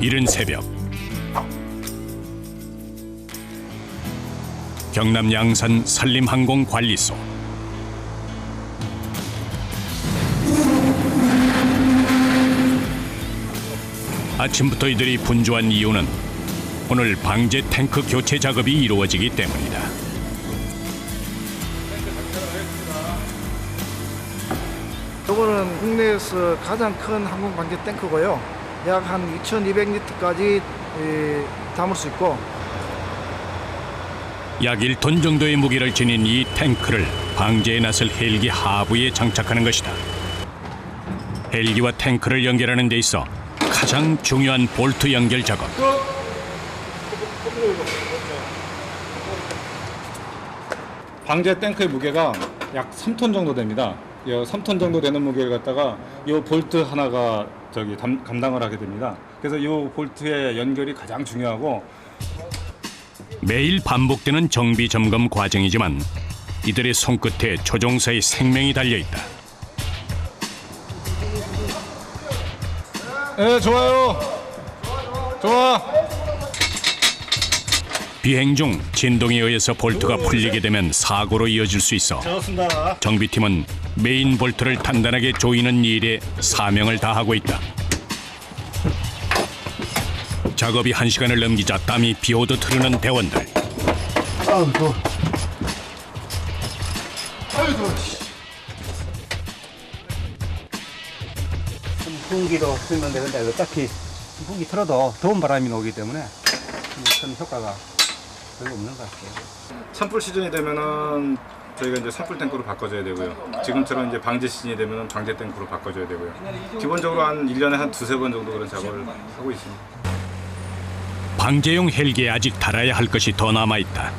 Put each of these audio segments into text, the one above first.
이른 새벽 경남 양산 산림항공관리소. 아침부터 이들이 분주한 이유는 오늘 방제 탱크 교체 작업이 이루어지기 때문이다. 이거는 국내에서 가장 큰 항공 방제 탱크고요. 약 한 2,200리터까지 담을 수 있고, 약 1톤 정도의 무게를 지닌 이 탱크를 방제에 나설 헬기 하부에 장착하는 것이다. 헬기와 탱크를 연결하는 데 있어 가장 중요한 볼트 연결 작업. 방제 탱크의 무게가 약 3톤 정도 됩니다. 이 3톤 정도 되는 무게를 갖다가 이 볼트 하나가 감당을 하게 됩니다. 그래서 이 볼트의 연결이 가장 중요하고, 매일 반복되는 정비 점검 과정이지만 이들의 손끝에 조종사의 생명이 달려있다. 네, 좋아요. 좋아. 비행 중 진동에 의해서 볼트가 풀리게 되면 사고로 이어질 수 있어 좋습니다. 정비팀은 메인 볼트를 단단하게 조이는 일에 사명을 다하고 있다. 작업이 1시간을 넘기자 땀이 비오듯 흐르는 대원들. 아유 더워. 분기도 쓰는데 근데 어차피 분기 틀어도 더운 바람이 나오기 때문에 큰 효과가 별로 없는 것 같아요. 산불 시즌이 되면은 저희가 이제 산불 탱크로 바꿔줘야 되고요. 지금처럼 이제 방제 시즌이 되면은 방제 탱크로 바꿔줘야 되고요. 기본적으로 한 1년에 한 2-3번 정도 그런 작업을 하고 있습니다. 방제용 헬기에 아직 달아야 할 것이 더 남아있다.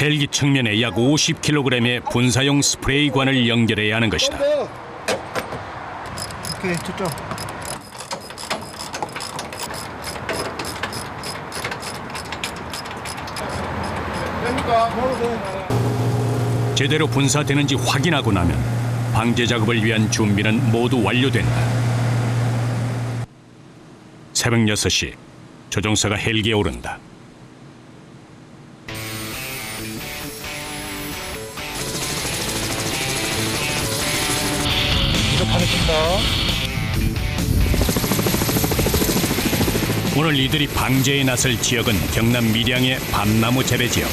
헬기 측면에 약 50kg의 분사용 스프레이관을 연결해야 하는 것이다. 오케이, 저쪽. 제대로 분사되는지 확인하고 나면 방제 작업을 위한 준비는 모두 완료된다. 새벽 6시 조종사가 헬기에 오른다. 오늘 이들이 방제에 나설 지역은 경남 밀양의 밤나무 재배 지역.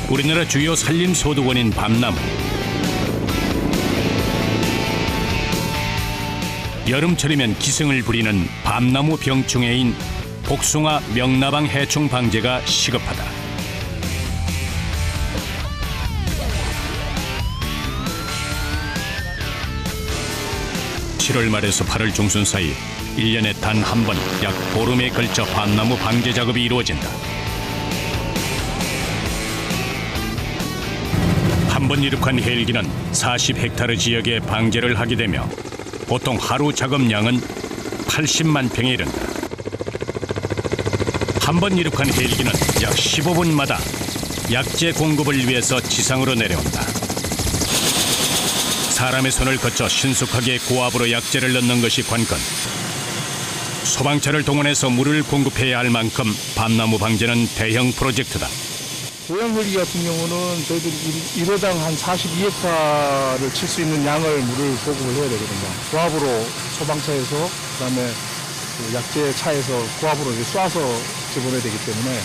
우리나라 주요 산림 소득원인 밤나무. 여름철이면 기승을 부리는 밤나무 병충해인 복숭아 명나방 해충 방제가 시급하다. 7월 말에서 8월 중순 사이 1년에 단 한 번 약 보름에 걸쳐 밤나무 방제 작업이 이루어진다. 한 번 이륙한 헬기는 40헥타르 지역에 방제를 하게 되며 보통 하루 작업량은 80만 평에 이른다. 한 번 이륙한 헬기는 약 15분마다 약재 공급을 위해서 지상으로 내려온다. 사람의 손을 거쳐 신속하게 고압으로 약재를 넣는 것이 관건. 소방차를 동원해서 물을 공급해야 할 만큼 밤나무 방제는 대형 프로젝트다. 고양 헬기 같은 경우는 저희들이 1호당 한 42헥타를 칠 수 있는 양을 물을 보급을 해야 되거든요. 고압으로 소방차에서 그다음에 그 약재 차에서 고압으로 이제 쏴서 집어내야 되기 때문에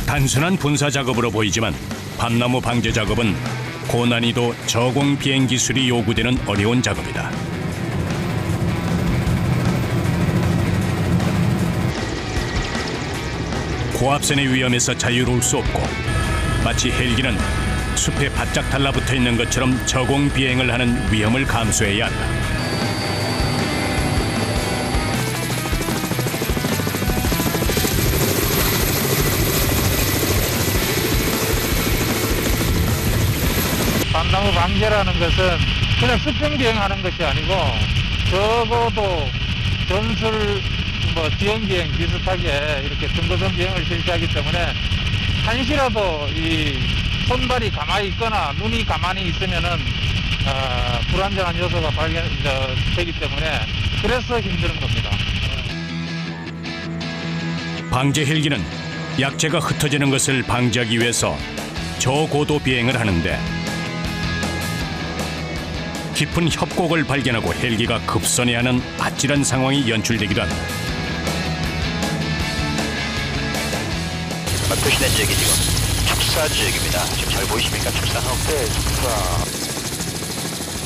단순한 분사 작업으로 보이지만 밤나무 방제 작업은 고난이도 저공 비행 기술이 요구되는 어려운 작업이다. 고압선의 위험에서 자유로울 수 없고 마치 헬기는 숲에 바짝 달라붙어 있는 것처럼 저공 비행을 하는 위험을 감수해야 한다. 밤나무 방제라는 것은 그냥 수평 비행하는 것이 아니고 적어도 전술 뭐 지연비행 비슷하게 이렇게 등고선 비행을 실시하기 때문에 한시라도 이 손발이 가만히 있거나 눈이 가만히 있으면은 불안정한 요소가 되기 때문에 그래서 힘든 겁니다. 방제 헬기는 약재가 흩어지는 것을 방지하기 위해서 저고도 비행을 하는데 깊은 협곡을 발견하고 헬기가 급선해야 하는 아찔한 상황이 연출되기도 한다. 표시된 지역이 지금 축사 지역입니다. 지금 잘 보이십니까? 축사하고. 네, 축사.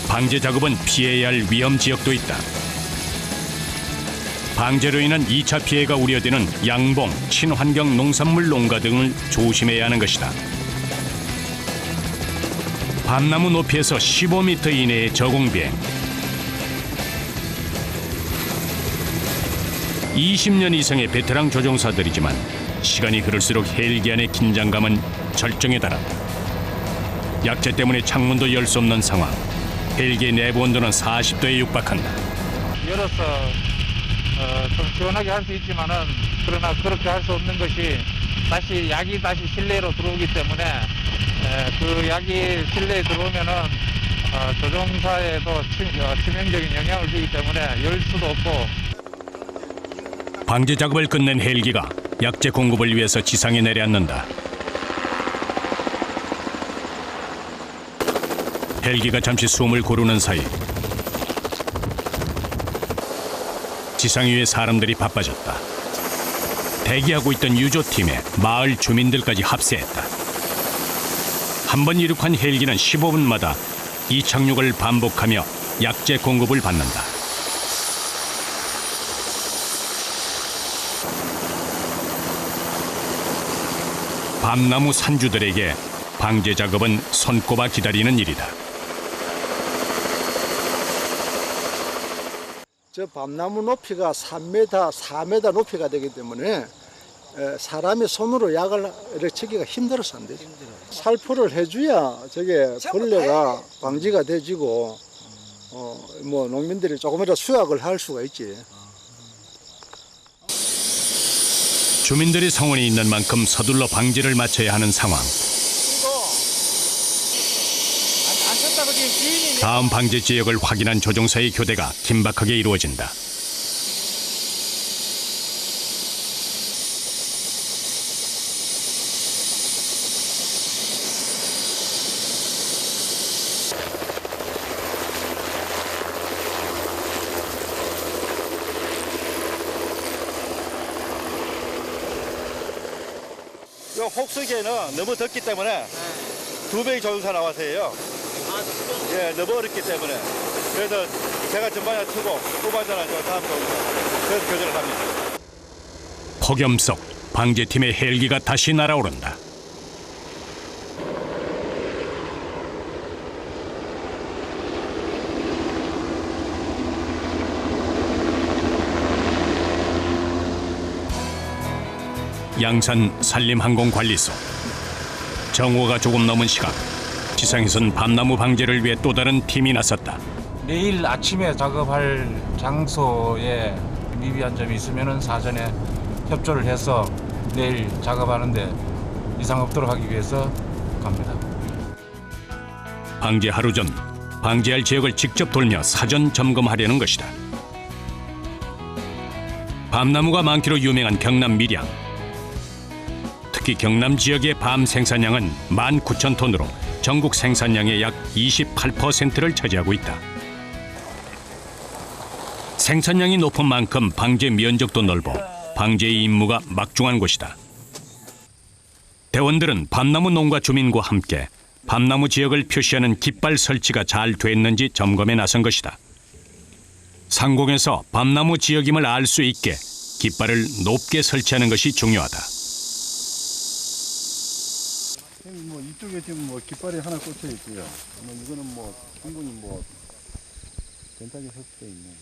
방제 작업은 피해야 할 위험 지역도 있다. 방제로 인한 2차 피해가 우려되는 양봉, 친환경 농산물 농가 등을 조심해야 하는 것이다. 밤나무 높이에서 15m 이내의 저공비행. 20년 이상의 베테랑 조종사들이지만 시간이 흐를수록 헬기 안의 긴장감은 절정에 달한다. 약재 때문에 창문도 열 수 없는 상황. 헬기의 내부 온도는 40도에 육박한다. 열어서 좀 시원하게 할 수 있지만은 그러나 그렇게 할 수 없는 것이 약이 다시 실내로 들어오기 때문에 그 약이 실내에 들어오면은 조종사에도 치명적인 영향을 주기 때문에 열 수도 없고. 방제 작업을 끝낸 헬기가 약재 공급을 위해서 지상에 내려앉는다. 헬기가 잠시 숨을 고르는 사이 지상 위에 사람들이 바빠졌다. 대기하고 있던 유조팀에 마을 주민들까지 합세했다. 한 번 이륙한 헬기는 15분마다 이착륙을 반복하며 약재 공급을 받는다. 밤나무 산주들에게 방제 작업은 손꼽아 기다리는 일이다. 저 밤나무 높이가 3m, 4m 높이가 되기 때문에 사람이 손으로 약을 이렇게 치기가 힘들어서 안 되죠. 살포를 해줘야 저게 벌레가 방지가 되지고 뭐 농민들이 조금이라도 수확을 할 수가 있지. 주민들의 성원이 있는 만큼 서둘러 방제를 마쳐야 하는 상황. 다음 방제 지역을 확인한 조종사의 교대가 긴박하게 이루어진다. 요 혹수기에는 너무 덥기 때문에 2배의 조종사 나와서 해요. 예, 너무 어렵기 때문에. 그래서 제가 전반에 트고 후반전은 저 다음 조종사. 그래서 교전을 합니다. 폭염 속 방제팀의 헬기가 다시 날아오른다. 양산 산림항공관리소. 정오가 조금 넘은 시각 지상에선 밤나무 방제를 위해 또 다른 팀이 나섰다. 내일 아침에 작업할 장소에 미비한 점이 있으면 사전에 협조를 해서 내일 작업하는데 이상 없도록 하기 위해서 갑니다. 방제 하루 전 방제할 지역을 직접 돌며 사전 점검하려는 것이다. 밤나무가 많기로 유명한 경남 밀양. 특히 경남 지역의 밤 생산량은 19,000톤으로 전국 생산량의 약 28%를 차지하고 있다. 생산량이 높은 만큼 방제 면적도 넓어 방제의 임무가 막중한 곳이다. 대원들은 밤나무 농가 주민과 함께 밤나무 지역을 표시하는 깃발 설치가 잘 됐는지 점검에 나선 것이다. 상공에서 밤나무 지역임을 알 수 있게 깃발을 높게 설치하는 것이 중요하다. 뭐 이쪽에 지금 뭐 깃발이 하나 꽂혀 있고요. 이거는 뭐 충분히 뭐 괜찮게 설치되어 있네요.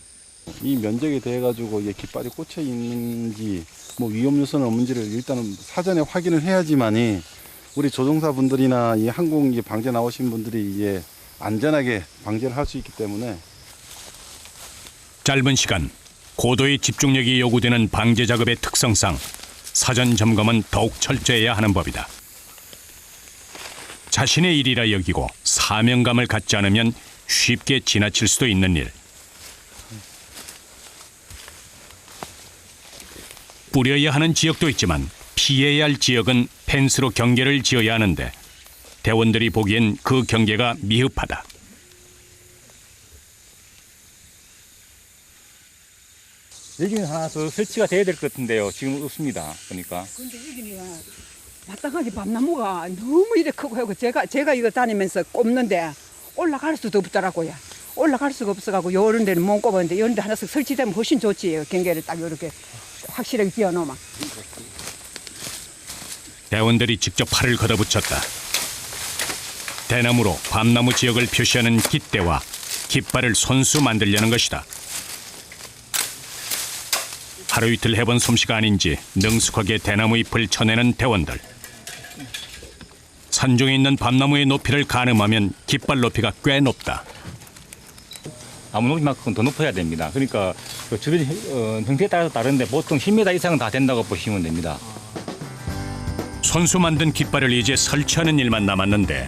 이 면적에 대해 가지고 이게 깃발이 꽂혀 있는지 뭐 위험 요소는 없는지를 일단은 사전에 확인을 해야지만이 우리 조종사분들이나 이 항공 방제 나오신 분들이 이게 안전하게 방제를 할 수 있기 때문에. 짧은 시간 고도의 집중력이 요구되는 방제 작업의 특성상 사전 점검은 더욱 철저해야 하는 법이다. 자신의 일이라 여기고 사명감을 갖지 않으면 쉽게 지나칠 수도 있는 일. 뿌려야 하는 지역도 있지만 피해야 할 지역은 펜스로 경계를 지어야 하는데 대원들이 보기엔 그 경계가 미흡하다. 여기는 하나 더 설치가 돼야 될 것 같은데요. 지금 없습니다. 보니까. 근데 여기는 마땅하게 밤나무가 너무 이래 크고 하고 제가 이거 다니면서 꼽는데 올라갈 수도 없더라고요. 올라갈 수가 없어가고 요런 데는 못 꼽았는데 이런 데 하나씩 설치되면 훨씬 좋지. 경계를 딱 이렇게 확실하게 지어놓으면. 대원들이 직접 팔을 걷어붙였다. 대나무로 밤나무 지역을 표시하는 깃대와 깃발을 손수 만들려는 것이다. 하루 이틀 해본 솜씨가 아닌지 능숙하게 대나무 잎을 쳐내는 대원들. 산중에 있는 밤나무의 높이를 가늠하면 깃발 높이가 꽤 높다. 나무 높이만큼 더 높아야 됩니다. 그러니까 그 주변 형태에 따라서 다른데 보통 10m 이상은 다 된다고 보시면 됩니다. 손수 만든 깃발을 이제 설치하는 일만 남았는데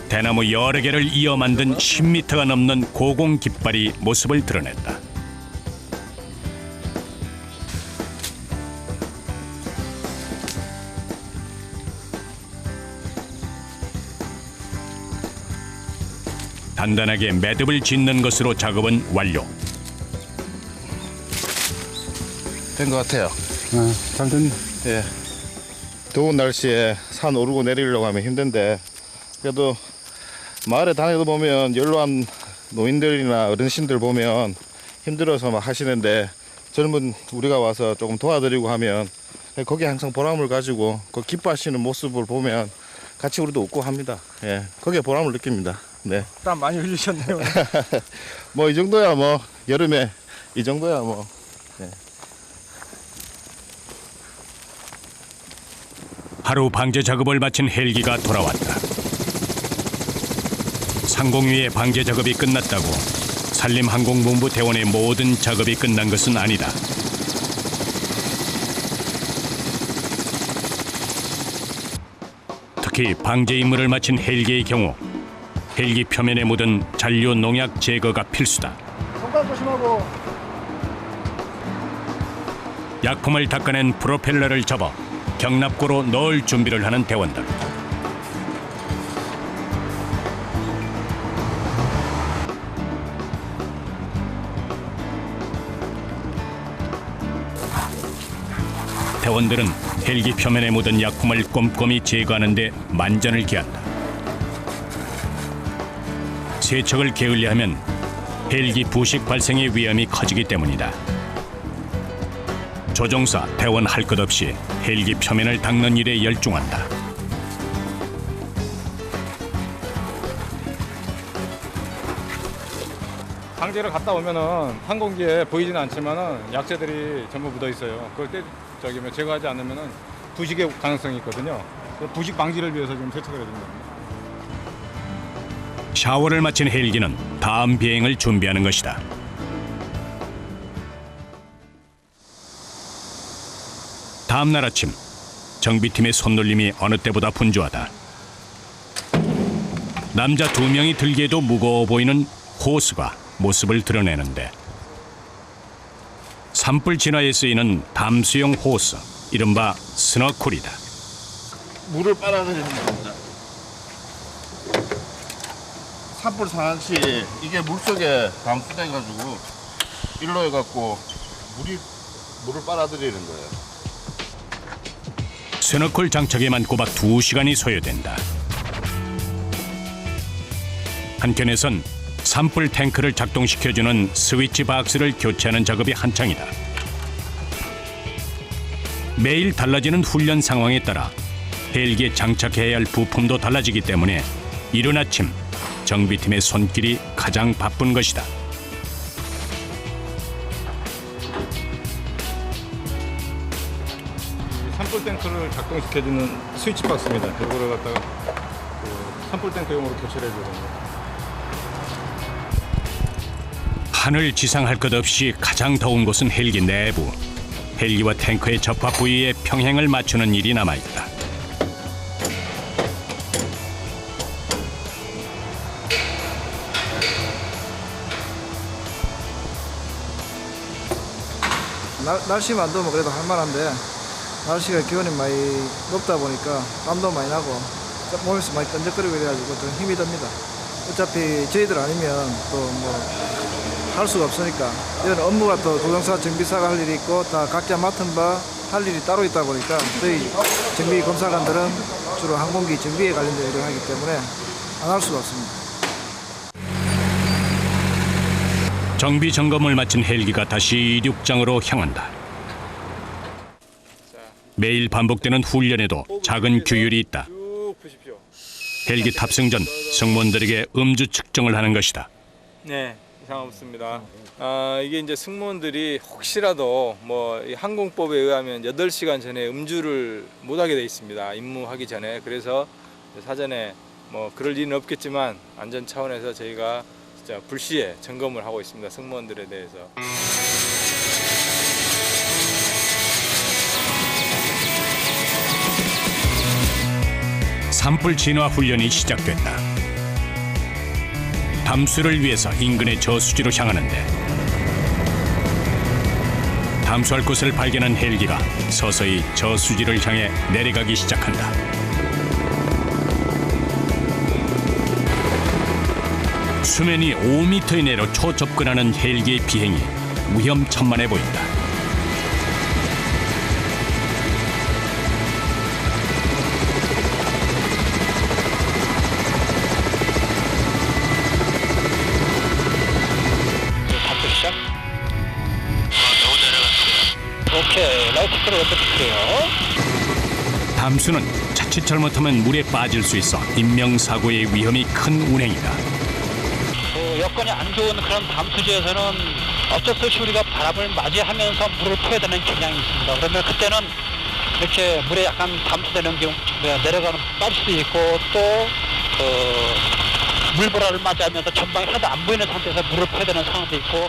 대나무 여러 개를 이어 만든 10m가 넘는 고공 깃발이 모습을 드러냈다. 단단하게 매듭을 짓는 것으로 작업은 완료. 된 것 같아요. 잘 됐네. 예. 더운 날씨에 산 오르고 내리려고 하면 힘든데 그래도 마을에 다니다 보면 연로한 노인들이나 어르신들 보면 힘들어서 막 하시는데 젊은 우리가 와서 조금 도와드리고 하면 거기에 항상 보람을 가지고 그 기뻐하시는 모습을 보면 같이 우리도 웃고 합니다. 예. 거기에 보람을 느낍니다. 네. 땀 많이 흘리셨네요. 뭐 이 정도야 뭐 여름에 이 정도야 뭐. 네. 하루 방제 작업을 마친 헬기가 돌아왔다. 상공위의 방제 작업이 끝났다고 산림항공본부 대원의 모든 작업이 끝난 것은 아니다. 특히 방제 임무를 마친 헬기의 경우 헬기 표면에 묻은 잔류 농약 제거가 필수다. 손가락 조심하고. 약품을 닦아낸 프로펠러를 접어 경납고로 넣을 준비를 하는 대원들. 대원들은 헬기 표면에 묻은 약품을 꼼꼼히 제거하는 데 만전을 기한다. 세척을 게을리 하면 헬기 부식 발생의 위험이 커지기 때문이다. 조종사, 대원 할 것 없이 헬기 표면을 닦는 일에 열중한다. 방제를 갔다 오면은 항공기에 보이지는 않지만은 약재들이 전부 묻어 있어요. 그걸 제거하지 않으면은 부식의 가능성이 있거든요. 그 부식 방지를 위해서 지금 세척을 해주는 겁니다. 샤워를 마친 헬기는 다음 비행을 준비하는 것이다. 다음 날 아침, 정비팀의 손놀림이 어느 때보다 분주하다. 남자 2명이 들기에도 무거워 보이는 호스가 모습을 드러내는데 산불 진화에 쓰이는 담수용 호스, 이른바 스너쿨이다. 물을 빨아들이는 겁니다. 산불 상황 시 이게 물속에 감수돼가지고 일로 해갖고 물을 빨아들이는 거예요. 스너쿨 장착에만 꼬박 2시간이 소요된다. 한켠에선 산불 탱크를 작동시켜주는 스위치 박스를 교체하는 작업이 한창이다. 매일 달라지는 훈련 상황에 따라 헬기에 장착해야 할 부품도 달라지기 때문에 이른 아침 정비팀의 손길이 가장 바쁜 것이다. 산불 탱크를 작동시켜주는 스위치 박스입니다. 이거를 갖다가 산불 탱크용으로 교체를 해줘야 됩니다. 하늘 지상할 것 없이 가장 더운 곳은 헬기 내부. 헬기와 탱크의 접합 부위에 평행을 맞추는 일이 남아있다. 날씨만 안 더우면 그래도 할만한데 날씨가 기온이 많이 높다 보니까 땀도 많이 나고 몸에서 많이 끈적거리고 이래가지고 좀 힘이 듭니다. 어차피 저희들 아니면 또 뭐 할 수가 없으니까 이런 업무가 또 조종사 정비사가 할 일이 있고 다 각자 맡은 바 할 일이 따로 있다 보니까 저희 정비 검사관들은 주로 항공기 정비에 관련된 일을 하기 때문에 안 할 수가 없습니다. 정비 점검을 마친 헬기가 다시 이륙장으로 향한다. 매일 반복되는 훈련에도 작은 규율이 있다. 헬기 탑승 전 승무원들에게 음주 측정을 하는 것이다. 네, 이상 없습니다. 이게 이제 승무원들이 혹시라도 뭐 항공법에 의하면 8시간 전에 음주를 못하게 돼 있습니다. 임무하기 전에. 그래서 사전에 뭐 그럴 일은 없겠지만 안전 차원에서 저희가 진짜 불시에 점검을 하고 있습니다. 승무원들에 대해서. 산불 진화 훈련이 시작됐다. 담수를 위해서 인근의 저수지로 향하는데 담수할 곳을 발견한 헬기가 서서히 저수지를 향해 내려가기 시작한다. 수면이 5m 이내로 초접근하는 헬기의 비행이 위험천만해 보인다. 탑승 시작. 너무 내려갔어요. 오케이, 라이트 스피드 어떻게 담수는 자칫 잘못하면 물에 빠질 수 있어 인명사고의 위험이 큰 운행이다. 여건이 안 좋은 그런 담수지에서는 어쩔 수 없이 우리가 바람을 맞이하면서 물을 퍼야 되는 경향이 있습니다. 그러면 그때는 이렇게 물에 약간 담수되는 경우, 내려가는 빠질 수도 있고 또 물보라를 맞이하면서 전방이 하나도 안 보이는 상태에서 물을 퍼야 되는 상황도 있고.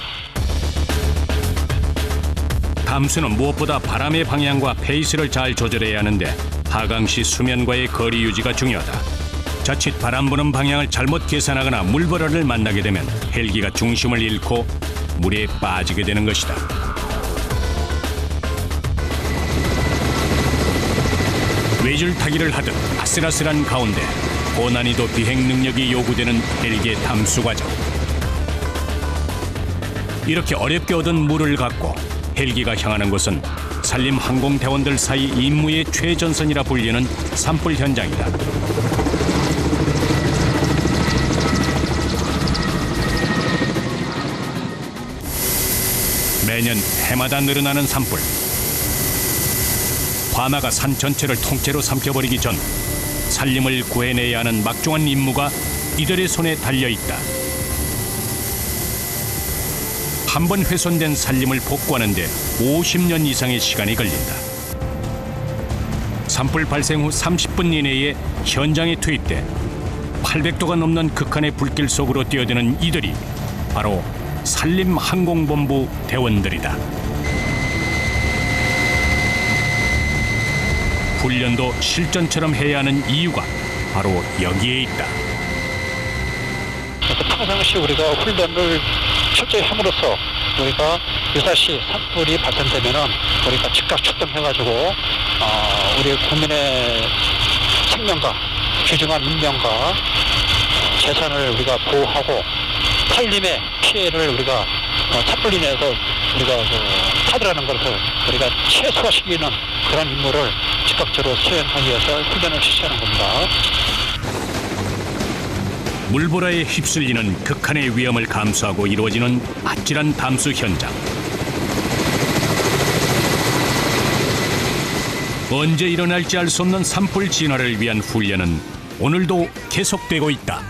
담수는 무엇보다 바람의 방향과 페이스를 잘 조절해야 하는데 하강시 수면과의 거리 유지가 중요하다. 자칫 바람 부는 방향을 잘못 계산하거나 물보라를 만나게 되면 헬기가 중심을 잃고 물에 빠지게 되는 것이다. 외줄타기를 하듯 아슬아슬한 가운데 고난이도 비행 능력이 요구되는 헬기의 담수 과정. 이렇게 어렵게 얻은 물을 갖고 헬기가 향하는 곳은 산림항공대원들 사이 임무의 최전선이라 불리는 산불 현장이다. 매년 해마다 늘어나는 산불. 화마가 산 전체를 통째로 삼켜버리기 전 산림을 구해내야 하는 막중한 임무가 이들의 손에 달려있다. 한 번 훼손된 산림을 복구하는 데 50년 이상의 시간이 걸린다. 산불 발생 후 30분 이내에 현장에 투입돼 800도가 넘는 극한의 불길 속으로 뛰어드는 이들이 바로 산림항공본부 대원들이다. 훈련도 실전처럼 해야 하는 이유가 바로 여기에 있다. 평상시 우리가 훈련을 철저히 함으로써 우리가 유사시 산불이 발생되면은 우리가 즉각 출동해가지고 우리 국민의 생명과 귀중한 인명과 재산을 우리가 보호하고 산림의 피해를 우리가 산불 인해서 우리가 차단하는 것을 우리가 최소화시키는 그런 임무를 즉각적으로 수행하기 위해서 훈련을 실시하는 겁니다. 물보라에 휩쓸리는 극한의 위험을 감수하고 이루어지는 아찔한 담수 현장. 언제 일어날지 알 수 없는 산불 진화를 위한 훈련은 오늘도 계속되고 있다.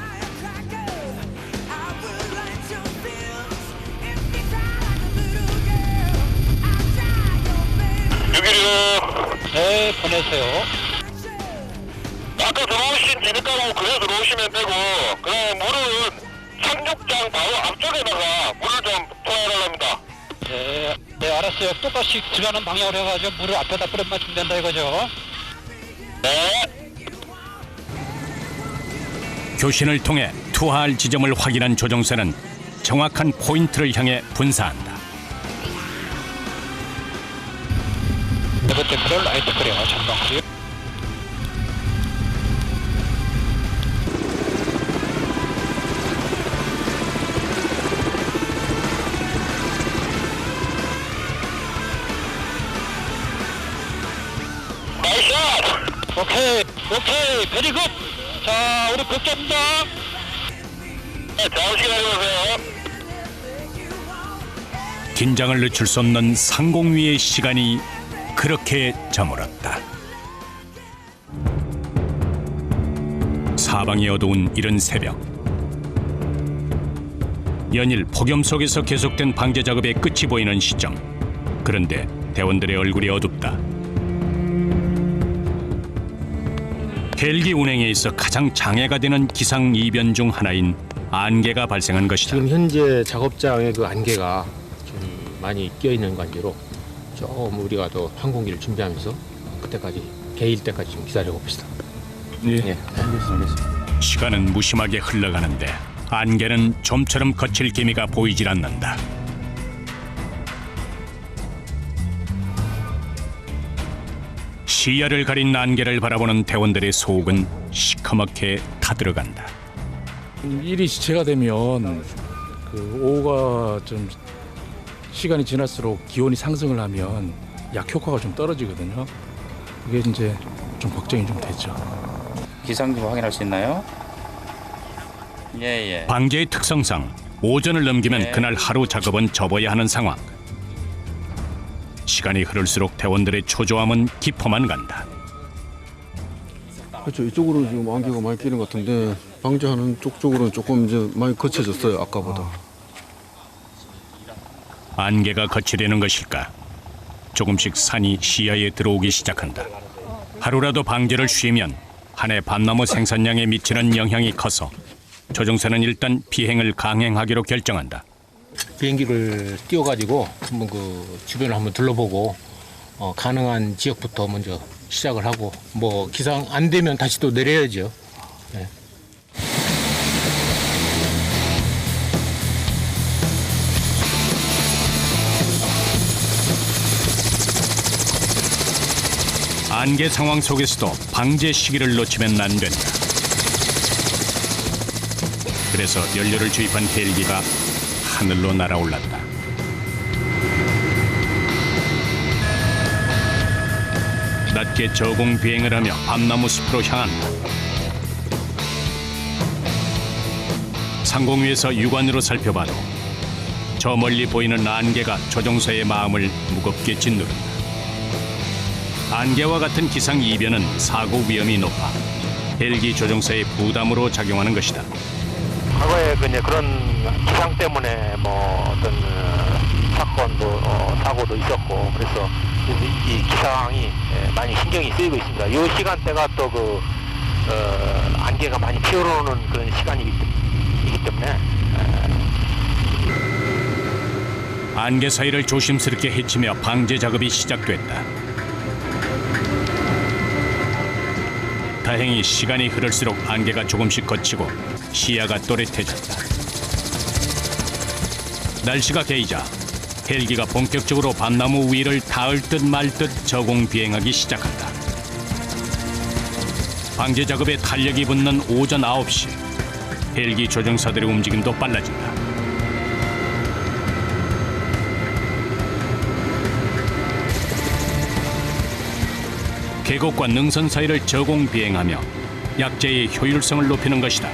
네, 보내세요. 아까 들어오신 진흙가로 그래 들어오시면 되고, 그다음에 물을 착륙장 바로 앞쪽에다가 물을 좀 네, 알았어요. 똑같이 들어가는 방향으로 해가지고 물을 앞에다 뿌려만 주면 된다 이거죠. 네. 교신을 통해 투하할 지점을 확인한 조종사는 정확한 포인트를 향해 분사한다. 레버 탱크를 라이트 끓여 전방 끓여. 나이스! 오케이, 베리 굿! 자, 우리 복귀합니다. 네, 다음 시간에 오세요. 긴장을 늦출 수 없는 상공위의 시간이 그렇게 저물었다. 사방이 어두운 이른 새벽. 연일 폭염 속에서 계속된 방제 작업의 끝이 보이는 시점. 그런데 대원들의 얼굴이 어둡다. 헬기 운행에 있어 가장 장애가 되는 기상 이변 중 하나인 안개가 발생한 것이다. 지금 현재 작업장에 그 안개가 좀 많이 끼어 있는 관계로 좀 우리가 더 항공기를 준비하면서 그때까지 개일 때까지 좀 기다려 봅시다. 예, 알겠습니다. 시간은 무심하게 흘러가는데 안개는 좀처럼 거칠 기미가 보이질 않는다. 시야를 가린 안개를 바라보는 대원들의 속은 시커멓게 타들어간다. 일이 지체가 되면 그 오후가 좀 시간이 지날수록 기온이 상승을 하면 약 효과가 좀 떨어지거든요. 그게 이제 좀 걱정이 좀 되죠. 기상 좀 확인할 수 있나요? 예. 방제의 특성상 오전을 넘기면 그날 하루 작업은 접어야 하는 상황. 시간이 흐를수록 대원들의 초조함은 깊어만 간다. 그렇죠. 이쪽으로 지금 안개가 많이 끼는 것 같은데 방제하는 쪽으로는 조금 이제 많이 거쳐졌어요. 아까보다. 안개가 거치려는 것일까? 조금씩 산이 시야에 들어오기 시작한다. 하루라도 방제를 쉬면 한 해 밤나무 생산량에 미치는 영향이 커서 조종사는 일단 비행을 강행하기로 결정한다. 비행기를 띄워가지고 한번 그 주변을 한번 둘러보고 가능한 지역부터 먼저 시작을 하고 뭐 기상 안 되면 다시 또 내려야죠. 네. 안개 상황 속에서도 방제 시기를 놓치면 안 된다. 그래서 연료를 주입한 헬기가 하늘로 날아올랐다. 낮게 저공 비행을 하며 밤나무 숲으로 향한다. 상공 위에서 육안으로 살펴봐도 저 멀리 보이는 안개가 조종사의 마음을 무겁게 짓누른다. 안개와 같은 기상 이변은 사고 위험이 높아 헬기 조종사의 부담으로 작용하는 것이다. 과거에 그런 기상 때문에 뭐 어떤 사건도 사고도 있었고 그래서 이 기상이 많이 신경이 쓰이고 있습니다. 이 시간대가 또 그 안개가 많이 피어오르는 그런 시간이기 때문에 안개 사이를 조심스럽게 헤치며 방제 작업이 시작됐다. 다행히 시간이 흐를수록 안개가 조금씩 걷히고 시야가 또렷해졌다. 날씨가 개이자 헬기가 본격적으로 밤나무 위를 닿을 듯 말 듯 저공 비행하기 시작한다. 방제 작업에 탄력이 붙는 오전 9시 헬기 조종사들의 움직임도 빨라진다. 계곡과 능선 사이를 저공 비행하며 약재의 효율성을 높이는 것이다.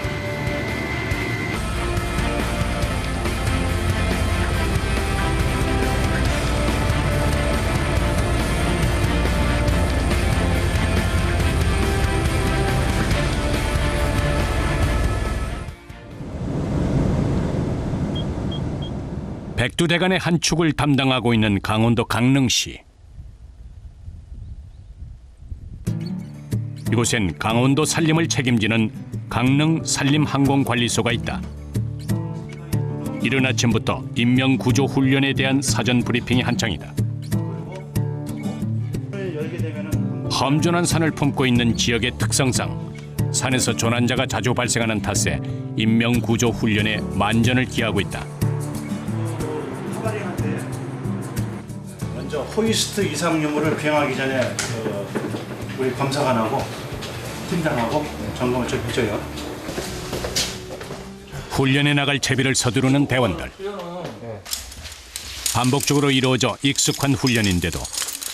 백두대간의 한 축을 담당하고 있는 강원도 강릉시. 이곳엔 강원도 산림을 책임지는 강릉 산림항공관리소가 있다. 이른 아침부터 인명구조 훈련에 대한 사전 브리핑이 한창이다. 험준한 산을 품고 있는 지역의 특성상 산에서 조난자가 자주 발생하는 탓에 인명구조 훈련에 만전을 기하고 있다. 먼저 호이스트 이상 유무를 비행하기 전에 우리 검사관하고 팀장하고 점검을 좀 해줘요. 훈련에 나갈 채비를 서두르는 대원들. 반복적으로 이루어져 익숙한 훈련인데도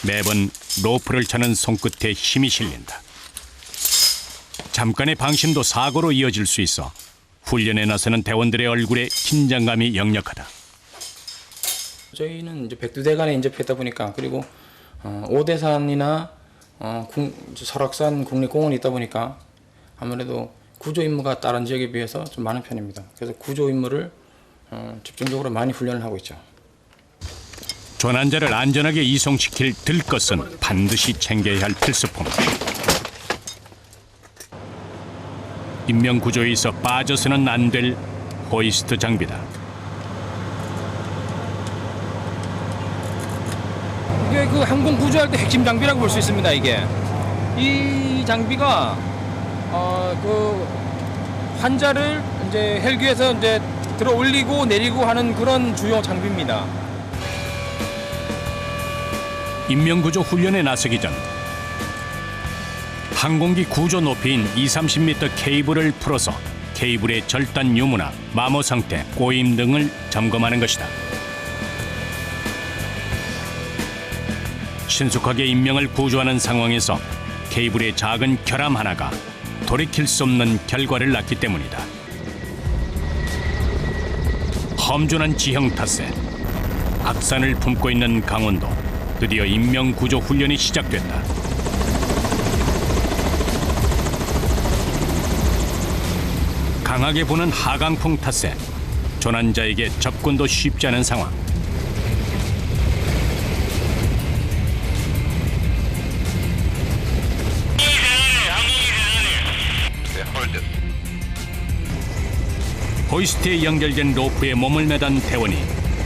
매번 로프를 차는 손끝에 힘이 실린다. 잠깐의 방심도 사고로 이어질 수 있어 훈련에 나서는 대원들의 얼굴에 긴장감이 역력하다. 저희는 이제 백두대간에 인접했다 보니까 그리고 오대산이나 설악산 국립공원이 있다 보니까 아무래도 구조 임무가 다른 지역에 비해서 좀 많은 편입니다. 그래서 구조 임무를 집중적으로 많이 훈련을 하고 있죠. 조난자를 안전하게 이송시킬 들것은 반드시 챙겨야 할 필수품. 인명구조에 있어 빠져서는 안 될 호이스트 장비다. 이게 그 항공 구조할 때 핵심 장비라고 볼 수 있습니다. 이게 이 장비가 그 환자를 이제 헬기에서 이제 들어 올리고 내리고 하는 그런 주요 장비입니다. 인명구조 훈련에 나서기 전 항공기 구조 높이인 20-30m 케이블을 풀어서 케이블의 절단 유무나 마모 상태, 꼬임 등을 점검하는 것이다. 신속하게 인명을 구조하는 상황에서 케이블의 작은 결함 하나가 돌이킬 수 없는 결과를 낳기 때문이다. 험준한 지형 탓에 악산을 품고 있는 강원도, 드디어 인명구조 훈련이 시작됐다. 강하게 부는 하강풍 탓에 조난자에게 접근도 쉽지 않은 상황. 호이스트에 연결된 로프에 몸을 매단 대원이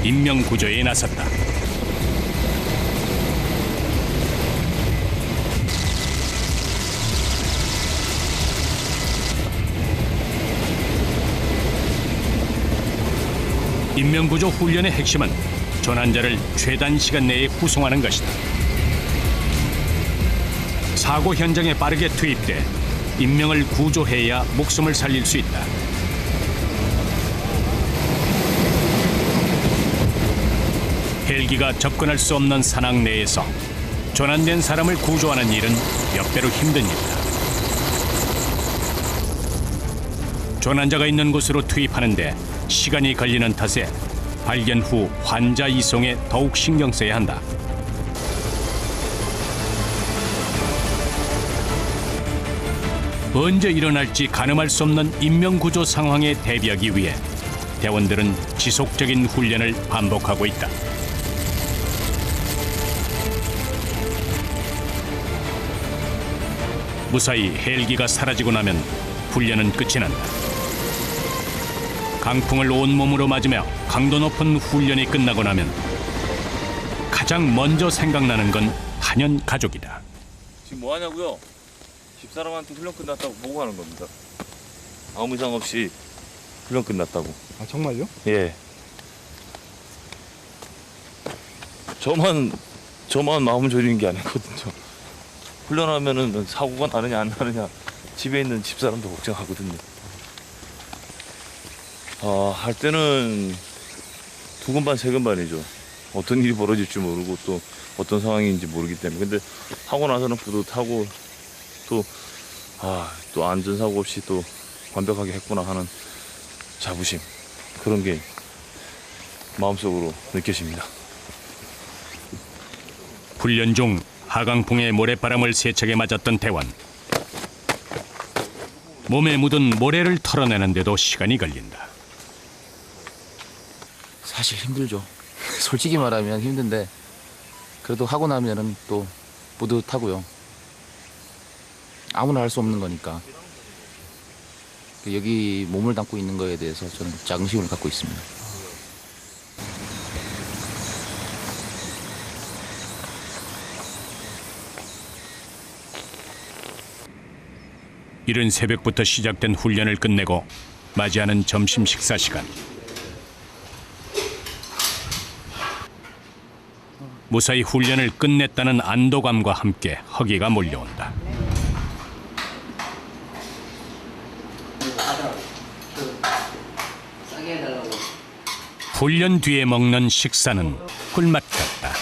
인명구조에 나섰다. 인명구조 훈련의 핵심은 조난자를 최단 시간 내에 후송하는 것이다. 사고 현장에 빠르게 투입돼 인명을 구조해야 목숨을 살릴 수 있다. 헬기가 접근할 수 없는 산악 내에서 조난된 사람을 구조하는 일은 몇 배로 힘든 일이다. 조난자가 있는 곳으로 투입하는데 시간이 걸리는 탓에 발견 후 환자 이송에 더욱 신경 써야 한다. 언제 일어날지 가늠할 수 없는 인명구조 상황에 대비하기 위해 대원들은 지속적인 훈련을 반복하고 있다. 무사히 헬기가 사라지고 나면 훈련은 끝이 난다. 강풍을 온몸으로 맞으며 강도 높은 훈련이 끝나고 나면 가장 먼저 생각나는 건 단연 가족이다. 지금 뭐 하냐고요? 집사람한테 훈련 끝났다고 보고 가는 겁니다. 아무 이상 없이 훈련 끝났다고. 아 정말요? 예. 저만 마음 졸이는 게 아니거든요. 훈련하면은 사고가 나느냐 안 나느냐 집에 있는 집사람도 걱정하거든요. 할 때는 두근반 세근반이죠. 어떤 일이 벌어질지 모르고 또 어떤 상황인지 모르기 때문에. 근데 하고 나서는 뿌듯하고 또 안전사고 없이 또 완벽하게 했구나 하는 자부심, 그런 게 마음속으로 느껴집니다. 훈련 중 하강풍의 모래바람을 세차게 맞았던 대원. 몸에 묻은 모래를 털어내는데도 시간이 걸린다. 사실 힘들죠. 솔직히 말하면 힘든데 그래도 하고 나면은 또 뿌듯하고요. 아무나 할 수 없는 거니까 여기 몸을 담고 있는 거에 대해서 저는 자긍심을 갖고 있습니다. 이른 새벽부터 시작된 훈련을 끝내고 맞이하는 점심 식사 시간. 무사히 훈련을 끝냈다는 안도감과 함께 허기가 몰려온다. 훈련 뒤에 먹는 식사는 꿀맛 같다.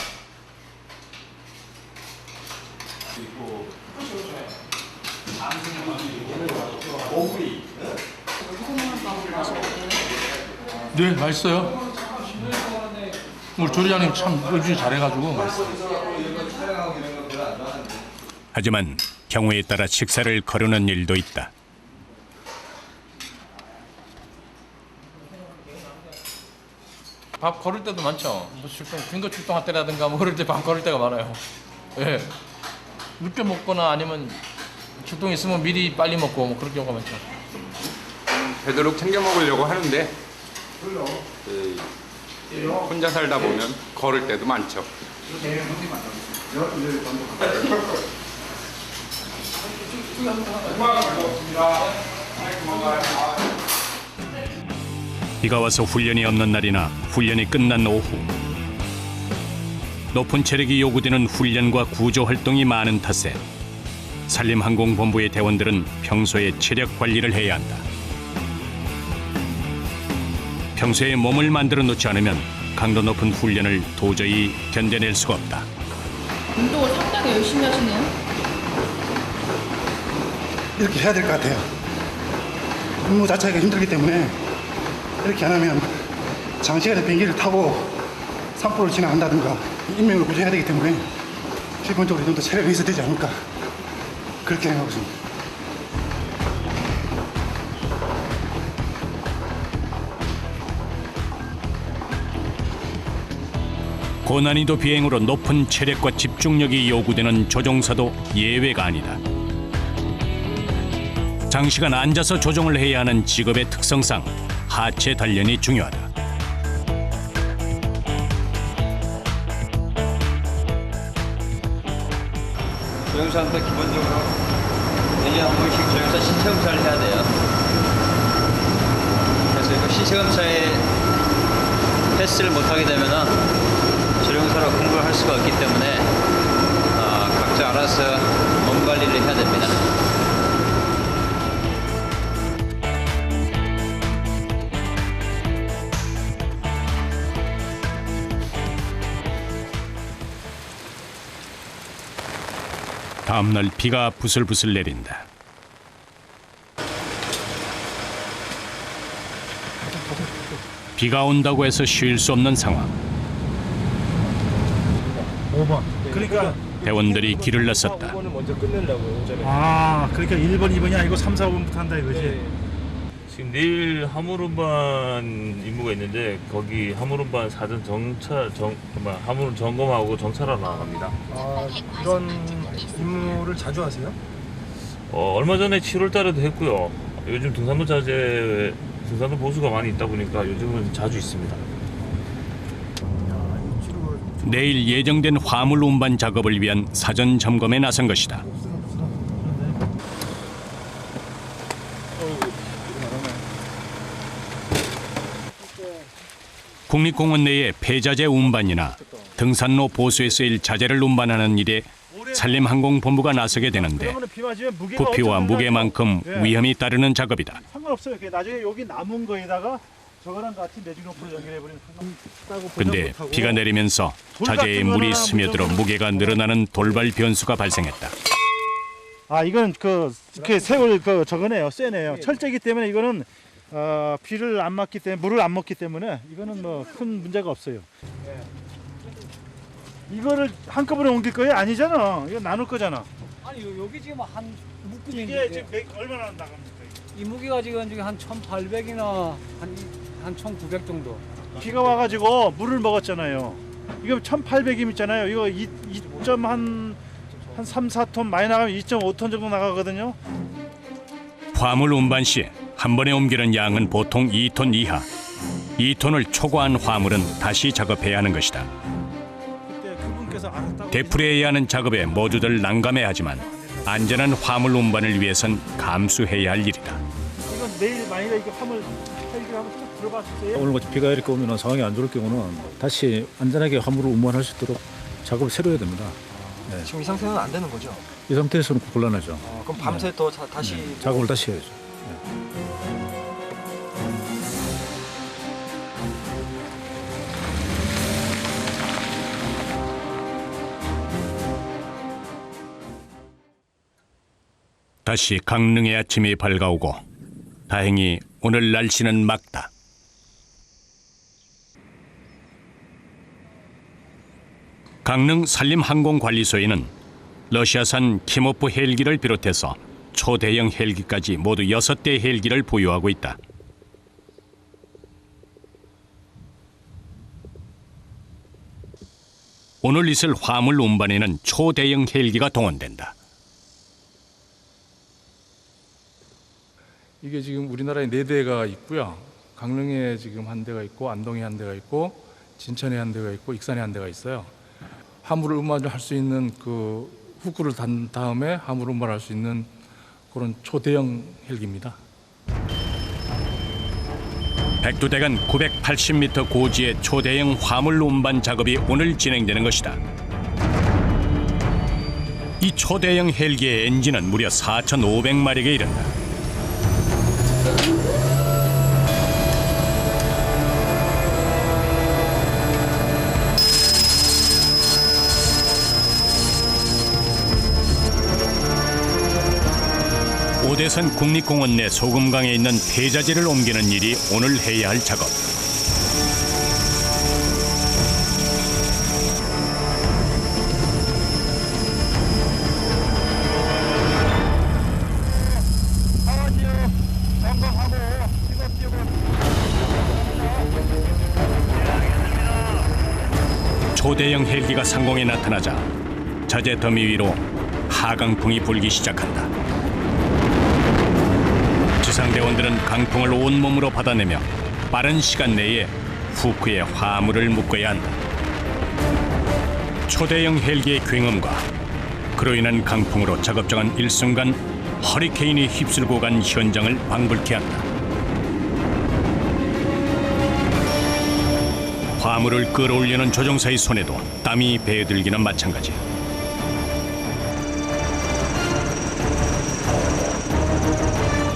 네, 맛있어요. 우리 조리장님 참 요즘 잘해가지고 맛있어요. 하지만 경우에 따라 식사를 거르는 일도 있다. 밥 걸을 때도 많죠. 뭐 출동, 근거 출동할 때라든가 뭐 그럴 때 밥 걸을 때가 많아요. 예. 늦게 먹거나 아니면 출동 있으면 미리 빨리 먹고 뭐 그런 경우가 많죠. 되도록 챙겨 먹으려고 하는데 혼자 살다 보면 걸을 때도 많죠. 비가 와서 훈련이 없는 날이나 훈련이 끝난 오후. 높은 체력이 요구되는 훈련과 구조 활동이 많은 탓에 산림항공본부의 대원들은 평소에 체력 관리를 해야 한다. 평소에 몸을 만들어 놓지 않으면 강도 높은 훈련을 도저히 견뎌낼 수가 없다. 운동을 상당히 열심히 하시네요. 이렇게 해야 될 것 같아요. 근무 자체가 힘들기 때문에 이렇게 안 하면 장시간의 비행기를 타고 산불을 진화한다든가 인명을 구조해야 되기 때문에 기본적으로 좀 더 체력이 있어야 되지 않을까 그렇게 생각하고 있습니다. 고난이도 비행으로 높은 체력과 집중력이 요구되는 조종사도 예외가 아니다. 장시간 앉아서 조종을 해야 하는 직업의 특성상 하체 단련이 중요하다. 조종사한테 기본적으로 1년에 한 번씩 조종사 신체검사를 해야 돼요. 그래서 그 신체검사에 패스를 못하게 되면은 조종사로 공부를 할 수가 없기 때문에 각자 알아서 몸 관리를 해야 됩니다. 다음날 비가 부슬부슬 내린다. 비가 온다고 해서 쉴 수 없는 상황. 5번. 그러니까 대원들이 길을 나섰다. 5번을 먼저 끝낸다고요. 아, 그러니까 1번, 2번이 아니고 3, 4번부터 한다 이거지. 지금 내일 화물운반 임무가 있는데 거기 화물운반 사전 화물 점검하고 정찰하러 나갑니다. 아, 이런 임무를 자주 하세요? 얼마 전에 7월달에도 했고요. 요즘 등산로 보수가 많이 있다 보니까 요즘은 자주 있습니다. 내일 예정된 화물 운반 작업을 위한 사전 점검에 나선 것이다. 국립공원 내의 폐자재 운반이나 등산로 보수에 쓰일 자재를 운반하는 일에 산림항공본부가 나서게 되는데 부피와 무게만큼 위험이 따르는 작업이다. 상관없어요. 나중에 여기 남은 거에다가 저거랑 같이 내중로프로 연결해버리면 근데 비가 내리면서 자재에 물이 스며들어 무게가 늘어나는 돌발 변수가 발생했다. 아, 이건 그 세월 저거네요. 쇠네요. 철제기 때문에 이거는 비를 안 맞기 때문에 물을 안 먹기 때문에 이거는 뭐 큰 문제가 없어요. 이거를 한꺼번에 옮길 거예요? 아니잖아. 이거 나눌 거잖아. 아니 여기 지금 한 묶음이 이게 지금 얼마나 나갑니까? 이 무게가 지금 한 1,800이나 한 1,900 정도. 비가 와가지고 물을 먹었잖아요. 이거 1,800임 있잖아요. 이거 2점 한 3, 4톤 많이 나가면 2.5톤 정도 나가거든요. 화물 운반 시 한 번에 옮기는 양은 보통 2톤 이하. 2톤을 초과한 화물은 다시 작업해야 하는 것이다. 되풀이해야 하는 작업에 모두들 난감해하지만 안전한 화물 운반을 위해선 감수해야 할 일이다. 이건 내일 만약에 이거 화물 헬기를 한번 쭉 들어봤어요. 오늘 같이 비가 이렇게 오면 상황이 안 좋을 경우는 다시 안전하게 화물을 운반할 수 있도록 작업을 새로 해야 됩니다. 네. 지금 이 상태는 안 되는 거죠? 이 상태에서는 곤란하죠. 그럼 밤새 또 다시 작업을 다시 해야죠. 다시 강릉의 아침이 밝아오고 다행히 오늘 날씨는 맑다. 강릉 산림항공관리소에는 러시아산 키모프 헬기를 비롯해서 초대형 헬기까지 모두 6대 헬기를 보유하고 있다. 오늘 있을 화물 운반에는 초대형 헬기가 동원된다. 이게 지금 우리나라에 4대가 있고요. 강릉에 지금 한 대가 있고 안동에 한 대가 있고 진천에 한 대가 있고 익산에 한 대가 있어요. 화물을 운반할 수 있는 그 후크를 단 다음에 화물 운반할 수 있는 그런 초대형 헬기입니다. 백두대간 980m 고지의 초대형 화물 운반 작업이 오늘 진행되는 것이다. 이 초대형 헬기의 엔진은 무려 4,500마력에 이른다. 오대산 국립공원 내 소금강에 있는 폐자재를 옮기는 일이 오늘 해야 할 작업. 초대형 헬기가 상공에 나타나자 자재 더미 위로 하강풍이 불기 시작한다. 지상대원들은 강풍을 온몸으로 받아내며 빠른 시간 내에 후크에 화물을 묶어야 한다. 초대형 헬기의 굉음과 그로 인한 강풍으로 작업장은 일순간 허리케인이 휩쓸고 간 현장을 방불케 한다. 화물을 끌어올리는 조종사의 손에도 땀이 배어들기는 마찬가지.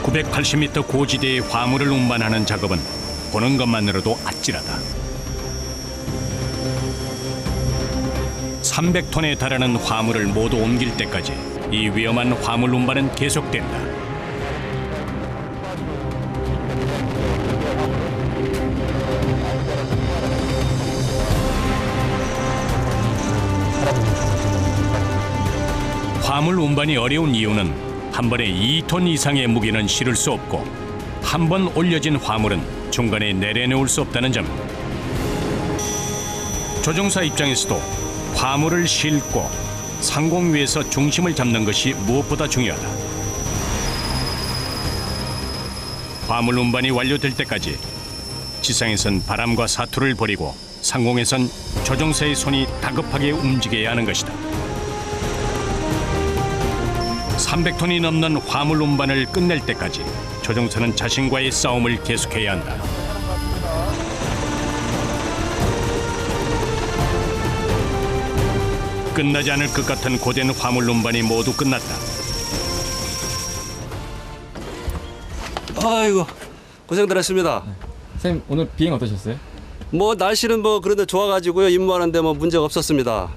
(980m) 고지대의 화물을 운반하는 작업은 보는 것만으로도 아찔하다. 300톤에 달하는 화물을 모두 옮길 때까지 이 위험한 화물 운반은 계속된다. 화물 운반이 어려운 이유는 한 번에 2톤 이상의 무게는 실을 수 없고 한 번 올려진 화물은 중간에 내려놓을 수 없다는 점. 조종사 입장에서도 화물을 싣고 상공 위에서 중심을 잡는 것이 무엇보다 중요하다. 화물 운반이 완료될 때까지 지상에선 바람과 사투를 벌이고 상공에선 조종사의 손이 다급하게 움직여야 하는 것이다. 300톤이 넘는 화물 운반을 끝낼 때까지 조종사는 자신과의 싸움을 계속해야 한다. 끝나지 않을 것 같은 고된 화물 운반이 모두 끝났다. 아이고 고생들 했습니다. 선생님 오늘 비행 어떠셨어요? 뭐 날씨는 뭐 그런데 좋아가지고요 임무하는데 뭐 문제가 없었습니다.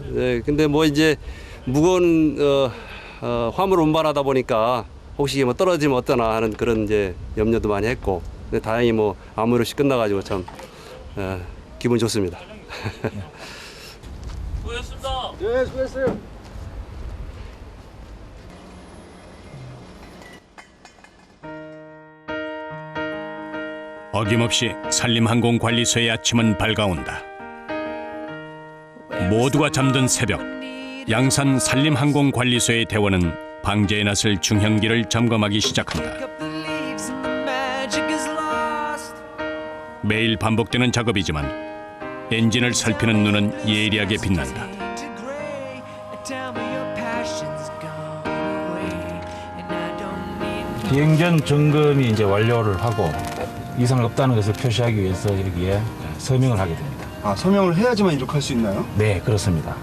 네, 근데 뭐 이제 무거운 화물 운반하다 보니까 혹시 뭐 떨어지면 어떠나 하는 그런 이제 염려도 많이 했고, 근데 다행히 뭐 아무 일 없이 끝나가지고 참 기분 좋습니다. 수고하셨습니다. 네, 수고했어요. 어김없이 산림항공관리소의 아침은 밝아온다. 모두가 잠든 새벽, 양산 산림항공관리소의 대원은 방제에 나설 중형기를 점검하기 시작한다. 매일 반복되는 작업이지만 엔진을 살피는 눈은 예리하게 빛난다. 비행 전 점검이 이제 완료를 하고 이상 없다는 것을 표시하기 위해서 여기에 서명을 하게 됩니다. 아, 서명을 해야지만 이륙할 수 있나요? 네, 그렇습니다.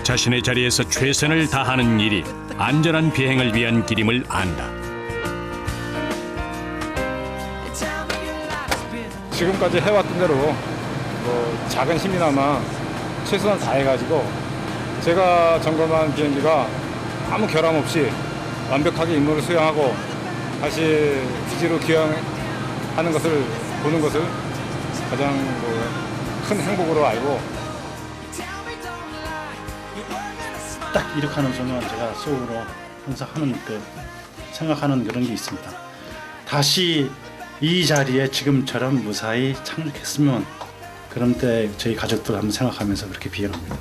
자신의 자리에서 최선을 다하는 일이 안전한 비행을 위한 길임을 안다. 지금까지 해왔던 대로 뭐 작은 힘이나마 최선을 다해가지고 제가 점검한 비행기가 아무 결함 없이 완벽하게 임무를 수행하고 다시 기지로 귀향하는 것을 보는 것을 가장 큰 행복으로 알고 딱 이륙하는 순간 제가 속으로 항상 하는 생각하는 그런 게 있습니다. 다시 이 자리에 지금처럼 무사히 착륙했으면 그런 때 저희 가족들 한번 생각하면서 그렇게 비행합니다.